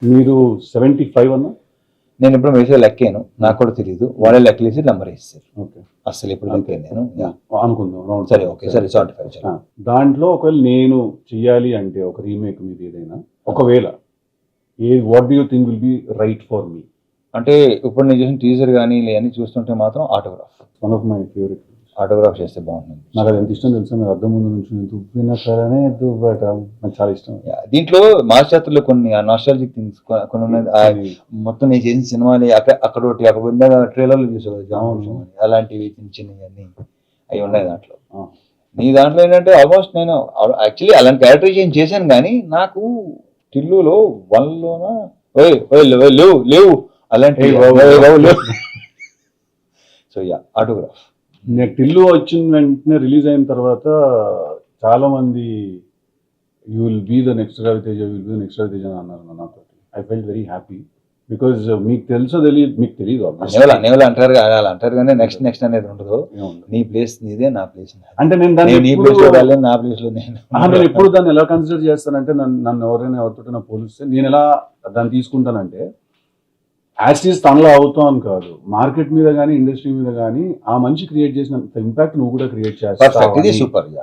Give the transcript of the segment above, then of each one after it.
మీరు 75 అన్నా? నేను ఎప్పుడు వేసే లెక్కాను, నాకు కూడా తెలియదు. వాళ్ళే లెక్కలేసి నెంబర్ వేస్తారు. ఓకే. అసలు ఎప్పుడు లెక్కాను నేను. అనుకుందాం round సరే, ఓకే, సరే 75. దాంట్లో ఒకవేళ నేను చెయ్యాలి అంటే ఒక రీమేక్ మీద ఏదైనా, ఒకవేళ what do you think will be right for me? అంటే ఇప్పుడు నేను చేసిన టీజర్ కానీ ఇవన్నీ చూస్తుంటే మాత్రం autograph one of my favourite. Autograph చేస్తే బాగుంటుంది. నాకు అది ఎంత ఇష్టం తెలుసా, మీరు అద్దం ముందు నుంచి దువ్విన సరనే దువ్వట, నాకు చాలా ఇష్టం. దీంట్లో మాస్టర్లో కొన్ని నాస్టాలజిక్ థింగ్స్ కొన్ని ఉన్నాయి. మొత్తం నేను చేసిన సినిమాలు అక్కడ ఒకటి అక్కడ ట్రైలర్లు చూసావు జామ, అలాంటివి చిన్న చిన్నవన్నీ అవి ఉన్నాయి దాంట్లో. నీ దాంట్లో ఏంటంటే ఆల్మోస్ట్ నేను యాక్చువల్లీ అలాంటి క్యారెక్టరైజేషన్ చేశాను, కానీ నాకు టిల్లులో వన్లోన లేవు అలాంటి. So yeah, autograph. నేను టిల్లు వచ్చిన వెంటనే రిలీజ్ అయిన తర్వాత చాలా మంది you will be the next Raviteja, will be the next Raviteja అని అన్నారు నాతో. I felt very happy because మీకు తెలుసో తెలియదు, మీకు తెలియదు అనేవాళ్ళు అంటారు, అలా అంటారు, కానీ నెక్స్ట్ నెక్స్ట్ అనేది ఉండదు. నీ ప్లేస్ నీదే, నా ప్లేస్ అంటే నేను దాన్ని నీ ప్లేస్ లో వెళ్ళాను, నా ప్లేస్ లో నేను ఎప్పుడు దాన్ని ఎలా కన్సిడర్ చేస్తానంటే, నన్ను ఎవరైనా ఎవరితో నా పోలిస్తే నేను ఎలా దాన్ని తీసుకుంటానంటే, యాస్టీస్ తనలో అవుతాను కాదు, మార్కెట్ మీద కానీ ఇండస్ట్రీ మీద కానీ ఆ మనిషి క్రియేట్ చేసిన ఇంపాక్ట్ నువ్వు కూడా క్రియేట్ చేస్తావు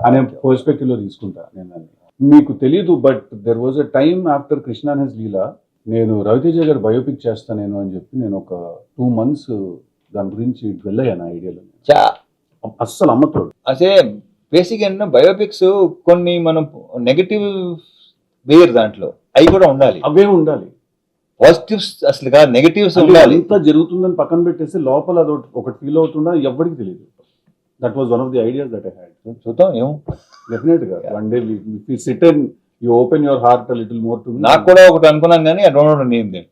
అనే పర్స్పెక్టివ్ లో తీసుకుంటా నేను దాన్ని. మీకు తెలీదు, but there was a time after Krishna and his Leela, నేను రవితేజ గారు బయోపిక్ చేస్తాను నేను అని చెప్పి నేను ఒక 2 months దాని గురించి వెళ్ళాను ఐడియాలో. అస్సలు అమ్మతోడు. అదే బేసిక్ ఏంటంటే బయోపిక్స్ కొన్ని మనం నెగటివ్ వేర్ దాంట్లో అవి కూడా ఉండాలి, అవే ఉండాలి. పాజిటివ్స్ అసలు కాదు, నెగటివ్స్ ఉండాలి. ఎంత జరుగుతుందని పక్కన పెట్టేసి లోపల అది ఒకటి ఫీల్ అవుతుందా ఎవరికి తెలియదు. That was one of the ideas that I had. చూద్దాం ఏమో, డెఫినెట్ గా one day if you sit and you open your heart a little more to me. నాకు కూడా ఒకటి అనుకున్నాను, కానీ I don't know name that.